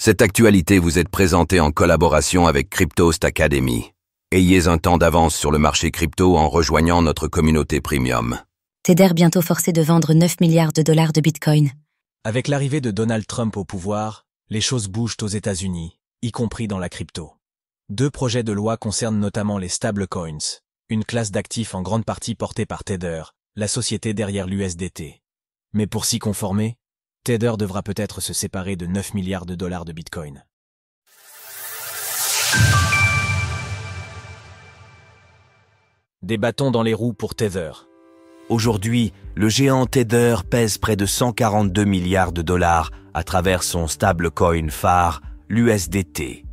Cette actualité vous est présentée en collaboration avec Cryptost Academy. Ayez un temps d'avance sur le marché crypto en rejoignant notre communauté premium. Tether bientôt forcé de vendre 9 milliards de dollars de Bitcoin. Avec l'arrivée de Donald Trump au pouvoir, les choses bougent aux États-Unis, y compris dans la crypto. 2 projets de loi concernent notamment les stablecoins, une classe d'actifs en grande partie portée par Tether, la société derrière l'USDT. Mais pour s'y conformer, Tether devra peut-être se séparer de 9 milliards de dollars de Bitcoin. Des bâtons dans les roues pour Tether. Aujourd'hui, le géant Tether pèse près de 142 milliards de dollars à travers son stablecoin phare, l'USDT.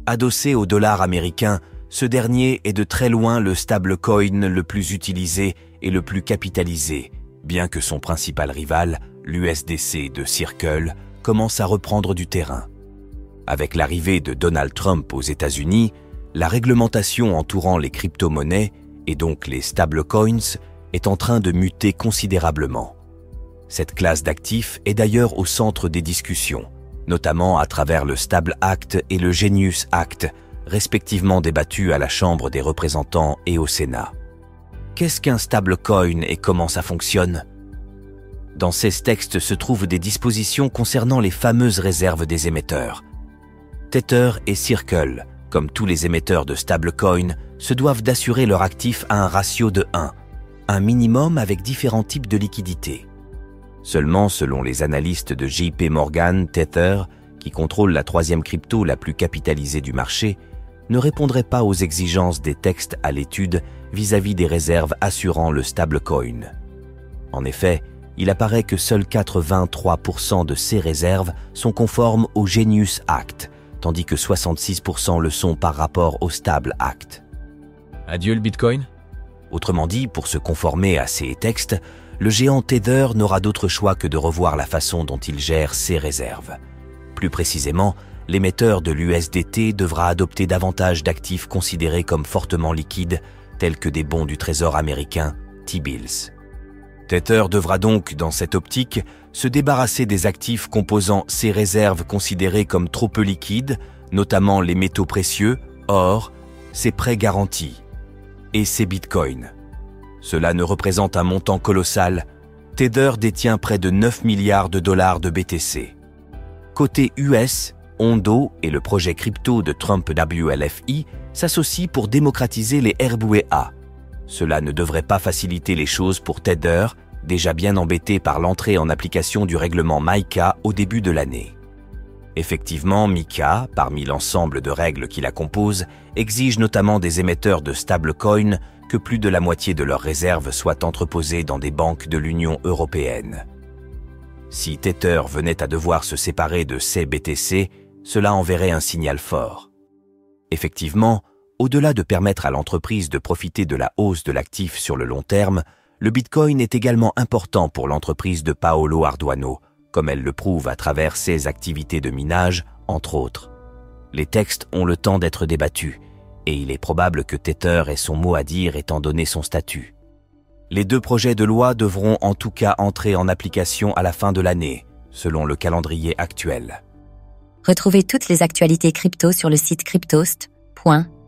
Adossé au dollar américain, ce dernier est de très loin le stablecoin le plus utilisé et le plus capitalisé, bien que son principal rival, l'USDC de Circle, commence à reprendre du terrain. Avec l'arrivée de Donald Trump aux États-Unis, la réglementation entourant les crypto-monnaies, et donc les stablecoins, est en train de muter considérablement. Cette classe d'actifs est d'ailleurs au centre des discussions, notamment à travers le Stable Act et le Genius Act, respectivement débattus à la Chambre des représentants et au Sénat. Qu'est-ce qu'un stablecoin et comment ça fonctionne ? Dans ces textes se trouvent des dispositions concernant les fameuses réserves des émetteurs. Tether et Circle, comme tous les émetteurs de stablecoin, se doivent d'assurer leur actif à un ratio de 1, un minimum avec différents types de liquidités. Seulement, selon les analystes de JP Morgan, Tether, qui contrôle la 3e crypto la plus capitalisée du marché, ne répondrait pas aux exigences des textes à l'étude vis-à-vis des réserves assurant le stablecoin. En effet, il apparaît que seuls 83% de ces réserves sont conformes au Genius Act, tandis que 66% le sont par rapport au Stable Act. Adieu le Bitcoin ? Autrement dit, pour se conformer à ces textes, le géant Tether n'aura d'autre choix que de revoir la façon dont il gère ses réserves. Plus précisément, l'émetteur de l'USDT devra adopter davantage d'actifs considérés comme fortement liquides, tels que des bons du Trésor américain, T-bills. Tether devra donc, dans cette optique, se débarrasser des actifs composant ces réserves considérées comme trop peu liquides, notamment les métaux précieux, or, ses prêts garantis, et ses bitcoins. Cela ne représente un montant colossal. Tether détient près de 9 milliards de dollars de BTC. Côté US, Ondo et le projet crypto de Trump WLFI s'associent pour démocratiser les RWA. Cela ne devrait pas faciliter les choses pour Tether, déjà bien embêté par l'entrée en application du règlement MiCA au début de l'année. Effectivement, MiCA, parmi l'ensemble de règles qui la composent, exige notamment des émetteurs de stablecoins que plus de la moitié de leurs réserves soient entreposées dans des banques de l'Union européenne. Si Tether venait à devoir se séparer de ses BTC, cela enverrait un signal fort. Effectivement, au-delà de permettre à l'entreprise de profiter de la hausse de l'actif sur le long terme, le Bitcoin est également important pour l'entreprise de Paolo Ardoino, comme elle le prouve à travers ses activités de minage, entre autres. Les textes ont le temps d'être débattus, et il est probable que Tether ait son mot à dire étant donné son statut. Les 2 projets de loi devront en tout cas entrer en application à la fin de l'année, selon le calendrier actuel. Retrouvez toutes les actualités crypto sur le site cryptost.fr.